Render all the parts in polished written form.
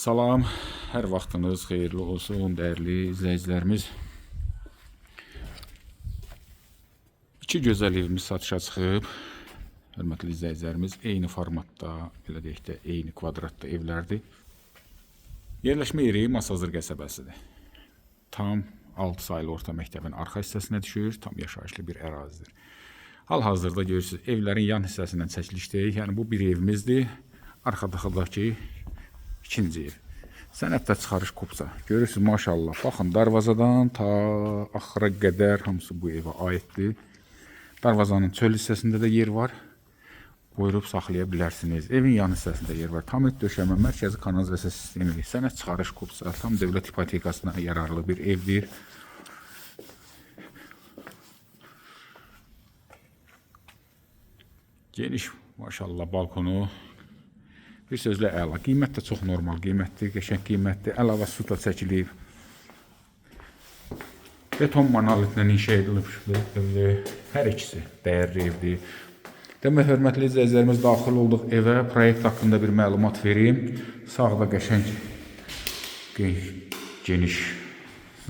Salam, hər vaxtınız xeyirli olsun, dəyərli izləyicilərimiz. İki gözəl evimiz satışa çıxıb. Hörmətli izləyicilərimiz, eyni formatda, belə deyək də, eyni kvadratda evlərdir. Yerləşmə yeri Masazır qəsəbəsidir. Tam 6 saylı orta məktəbin arxa hissəsinə düşür, tam yaşayışlı bir ərazidir. Hal-hazırda görürsünüz, evlərin yan hissəsindən çəkilişdəyik. Yəni bu bir evimizdir. Arxadakı ikinci ev. Sənəddə çıxarış kupsa. Görürsünüz, maşallah. Baxın, darvazadan ta axıra qədər hamısı bu evə aiddir. Darvazanın çöl hissəsində də yer var. Buyurub saxlaya bilərsiniz. Evin yan hissəsində yer var. Tam et döşəmə, mərkəzi kanalizasiya sistemi, sənəd çıxarış kupsa, tam dövlət ipotekasına yararlı bir evdir. Geniş, maşallah, balkonu. Bir sözlə əla. Qiymət də çox normal qiymətdir, qəşəng qiymətdir. Əlavə su da çəkilib. Beton monolitlə inşa edilib. Hər ikisi dəyərli evdir. Demək, hörmətli izləyicilərimiz, daxil olduq evə. Proyekt haqqında bir məlumat verim. Sağda qəşəng geniş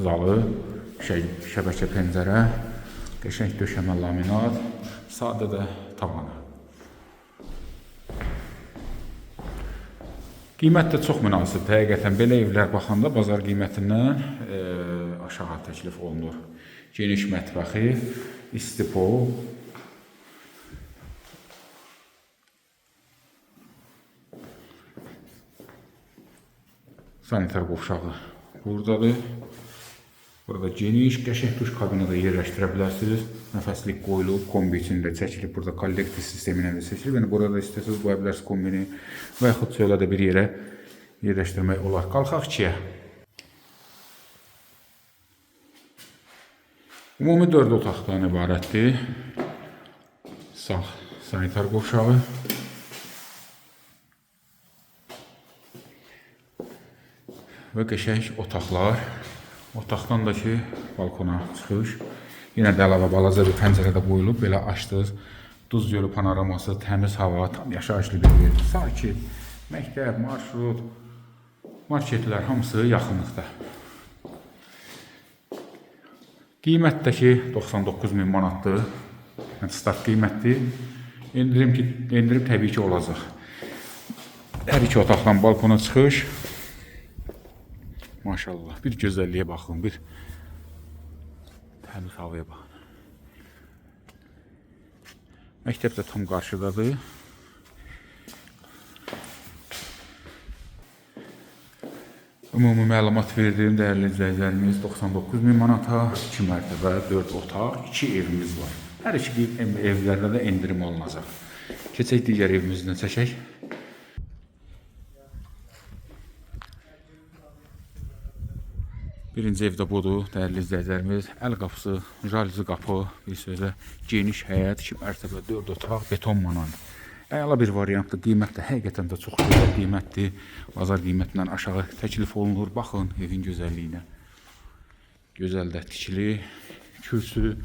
zalı, şəbəkə pəncərə, qəşəng döşəmə laminat, sadə də tavanı. Qiymət də çox münasibdir. Həqiqətən belə evlər baxanda bazar qiymətindən aşağı təklif olunur. Geniş mətbəxi, istipol, sanitar qovşağı buradadır. Burada geniş, qəşəng duş kabini də yerləşdirə bilərsiniz. Nəfəslik qoyulub, kombi içində çəkilib. Burada kollektor sistemi ilə də seçilib. Yəni burada istəsəniz qoya bilərsiniz kombini və yaxud şöyle də bir yerə yerləşdirmək olar. Qalxaq 2-yə. Ümumi 4 otaqdan ibarətdir. Sağ sanitar qovşağı. Və qəşəng otaqlar. Otaqdan da ki, balkona çıxış. Yenə də əlavə balaca bir pəncərədə qoyulub, belə açdınız. Duz gölü panoraması, təmiz hava, tam yaşayışlı bir yer. Sakit, məktəb, marşrut, marketlər hamısı yaxınlıqda. Qiymətdəki 99.000 manatdır. Yəni start qiymətdir. Endirim təbii ki olacaq. Hər iki otaqdan balkona çıxış. Maşallah, bir gözəlliyə baxın, bir təmiz havaya baxın. Məktəb də tam qarşıdadır. Ümumi məlumat verdim, dəyərli izləyicilərimiz, 99.000 manata, 2 mərtəbə, 4 otaq, 2 evimiz var. Hər iki evlərdə də endirim olunacaq. Keçək digər evimizdən çəkək. Birinci evdə budur, dəyərli izləyicilərimiz. Əl qapısı, jalüzi qapı, bir sözlə geniş həyət, 2 mərtəbə, 4 otaq, beton monolit. Əla bir variantdır, qiymət də həqiqətən də çox gözəl qiymətdir. Bazar qiymətindən aşağı təklif olunur. Baxın evin gözəlliyinə. Gözəl də tikili, kürsü,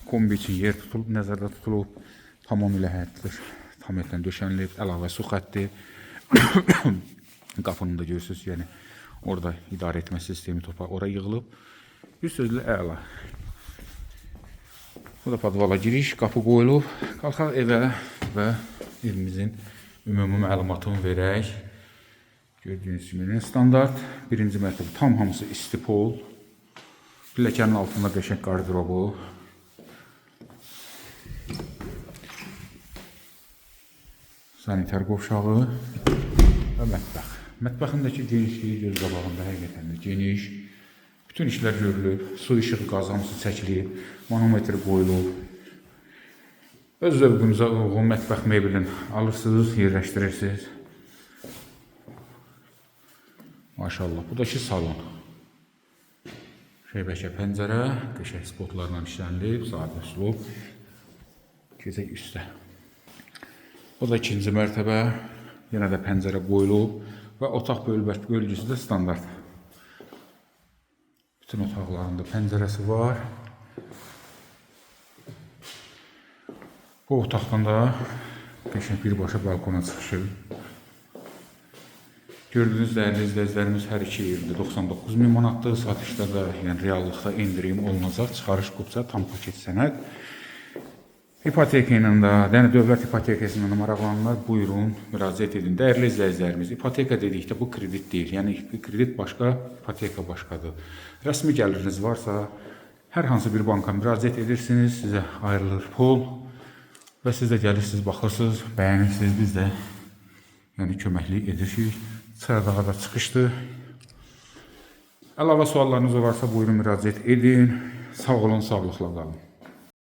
kombi üçün yer tutulub, nəzərdə tutulub. Tamamilə həyətdir, tam etdən döşənilib, əlavə su xətti. Qapını da görürsünüz, yəni. Orada idarə etmə sistemi topa oraya yığılıb. Bir sözlə əla. Bu da podvala giriş, qapı qoyulub. Qalxaq evə və evimizin ümumi məlumatını verək. Gördüyünüz kimi standart. Birinci mərtəbə tam hamısı istipol. Pilləkənin altında qəşəng qardırobu. Sanitar qovşağı və mətbəx. Mətbəxindəki genişliyi göz qabağında həqiqətən də geniş. Bütün işlər görülüb, su, işıq, qaz hamısı çəkilib, manometr qoyulub. Öz zövqünüzə uyğun mətbəx meblini alırsınız, yerləşdirirsiniz. Maşallah, bu da ki salon. Şəbəkə pəncərə, qəşəng spotlarla işlənilib, sadə üslub. Keçək üstə. Bu da ikinci mərtəbə, yenə də pəncərə qoyulub. Və otaq bölgüsü də standart. Bütün otaqlarında pəncərəsi var. Bu otaqdan da qəşəng birbaşa balkona çıxışı. Gördüğünüz dəyərli izləyicilərimiz, hər iki yerdə 99.000 manatdır. Satışda da, yəni reallıqda endirim olunacaq. Çıxarış qupça tam paket sənəd. İpoteka ilə də, yəni dövlət ipotekası ilə maraqlananlar buyurun, müraciət edin. Dəyərli izləyicilərimiz, ipoteka dedikdə bu kredit deyil. Yəni kredit başqa, ipoteka başqadır. Rəsmi gəliriniz varsa, hər hansı bir banka müraciət edirsiniz, sizə ayrılır pul və siz də gəlirsiniz, baxırsınız, bəyənirsiniz, biz də yəni köməklik edirik. Çardağa da çıxışdır. Əlavə suallarınız varsa buyurun müraciət edin. Sağ olun, sağlıqla qalın.